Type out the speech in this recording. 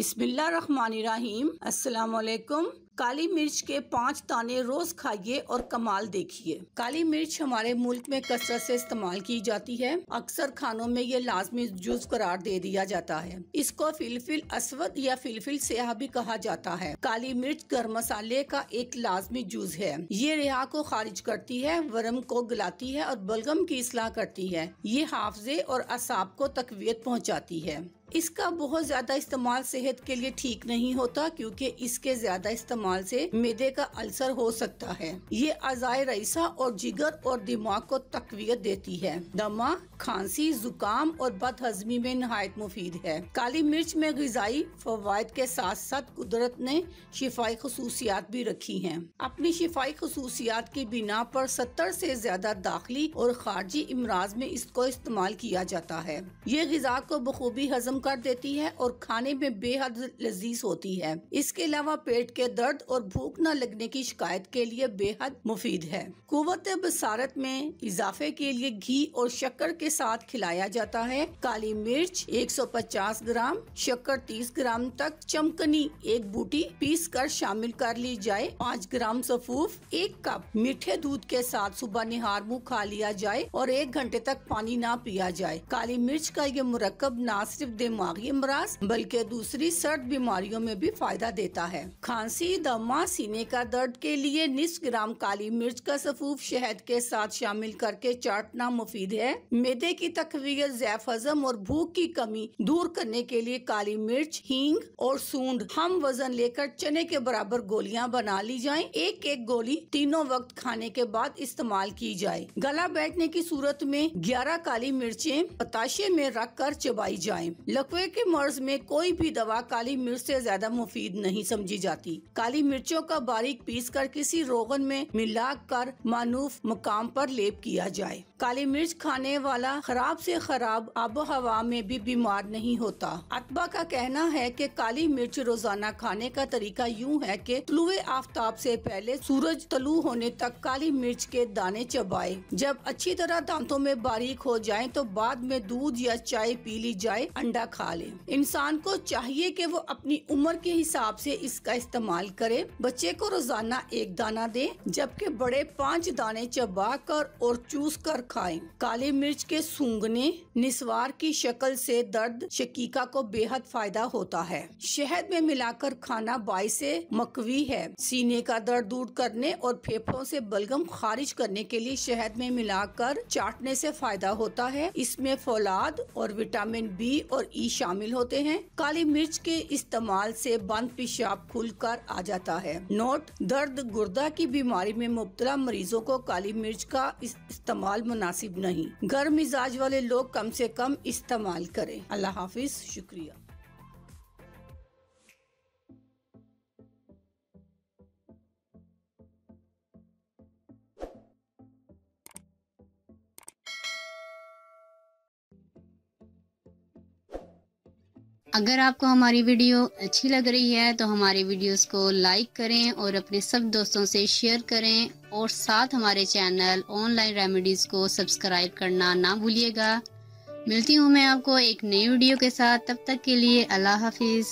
बिस्मिल्लाहिर्रहमानिर्रहीम। अस्सलाम वालेकुम। काली मिर्च के 5 दाने रोज खाइए और कमाल देखिए। काली मिर्च हमारे मुल्क में कसरत से इस्तेमाल की जाती है। अक्सर खानों में ये लाजमी जुज करार दे दिया जाता है। इसको फिलफिल असवद या फिलफिल स्याह भी कहा जाता है। काली मिर्च गरम मसाले का एक लाजमी जुज है। ये रिहा को खारिज करती है, वरम को गलाती है और बलगम की इस्लाह करती है। ये हाफजे और असाब को तकवीयत पहुँचाती है। इसका बहुत ज्यादा इस्तेमाल सेहत के लिए ठीक नहीं होता, क्योंकि इसके ज्यादा इस्तेमाल से मैदे का अल्सर हो सकता है। ये अज़ाए रईसा और जिगर और दिमाग को तकवीयत देती है। दमा, खांसी, जुकाम और बदहजमी में नहायत मुफीद है। काली मिर्च में ग़िज़ाई फवाइद के साथ साथ कुदरत ने शिफाई खसूसियात भी रखी हैं। अपनी शिफाई खसूसियात की बिना पर 70 से ज्यादा दाखिली और खारजी इमराज में इसको इस्तेमाल किया जाता है। ये ग़िज़ा को बखूबी हजम कर देती है और खाने में बेहद लजीज होती है। इसके अलावा पेट के दर्द और भूख न लगने की शिकायत के लिए बेहद मुफीद है। कुव्वत बसारत में इजाफे के लिए घी और शक्कर के साथ खिलाया जाता है। काली मिर्च 150 ग्राम, शक्कर 30 ग्राम तक, चमकनी 1 बूटी पीस कर शामिल कर ली जाए। 5 ग्राम सफूफ, 1 कप मीठे दूध के साथ सुबह निहार मुँह खा लिया जाए और 1 घंटे तक पानी ना पिया जाए। काली मिर्च का ये मुरक्कब न सिर्फ दिमागी अमराज बल्कि दूसरी सर्द बीमारियों में भी फायदा देता है। खांसी, दमा, सीने का दर्द के लिए निस्फ ग्राम काली मिर्च का सफूफ शहद के साथ शामिल करके चाटना मुफीद है। मैदे की तकवीयत, ज़ैफ हजम और भूख की कमी दूर करने के लिए काली मिर्च, हींग और सूंड हम वजन लेकर चने के बराबर गोलियां बना ली जाएं। एक एक गोली तीनों वक्त खाने के बाद इस्तेमाल की जाए। गला बैठने की सूरत में 11 काली मिर्चें पताशे में रख कर चबाई जाएं। लकवे के मर्ज में कोई भी दवा काली मिर्च से ज्यादा मुफीद नहीं समझी जाती। काली मिर्चों का बारीक पीस कर किसी रोगन में मिलाकर मानूफ मकाम पर लेप किया जाए। काली मिर्च खाने वाला खराब से खराब आबो हवा में भी बीमार नहीं होता। अतबा का कहना है कि काली मिर्च रोजाना खाने का तरीका यूं है कि तुलुए आफ्ताब से पहले सूरज तलू होने तक काली मिर्च के दाने चबाए। जब अच्छी तरह दांतों में बारीक हो जाएं तो बाद में दूध या चाय पी ली जाए, अंडा खा ले। इंसान को चाहिए कि वो अपनी उम्र के हिसाब से इसका इस्तेमाल करे। बच्चे को रोजाना 1 दाना दे, जबकि बड़े 5 दाने चबा कर और चूस कर खाएं। काली मिर्च के सूंघने, निस्वार की शक्ल से दर्द शकीका को बेहद फायदा होता है। शहद में मिलाकर खाना बाइसे मकवी है। सीने का दर्द दूर करने और फेफड़ों से बलगम खारिज करने के लिए शहद में मिलाकर चाटने से फायदा होता है। इसमें फौलाद और विटामिन बी और ई शामिल होते हैं। काली मिर्च के इस्तेमाल से बंद पेशाब खुलकर आ जाता है। नोट: दर्द गुर्दा की बीमारी में मुब्तला मरीजों को काली मिर्च का इस्तेमाल मुनासिब नहीं। गर्म मिजाज वाले लोग कम से कम इस्तेमाल करें। अल्लाह हाफिज, शुक्रिया। अगर आपको हमारी वीडियो अच्छी लग रही है तो हमारी वीडियोस को लाइक करें और अपने सब दोस्तों से शेयर करें और साथ हमारे चैनल ऑनलाइन रेमेडीज को सब्सक्राइब करना ना भूलिएगा। मिलती हूँ मैं आपको एक नई वीडियो के साथ, तब तक के लिए अल्लाह हाफिज।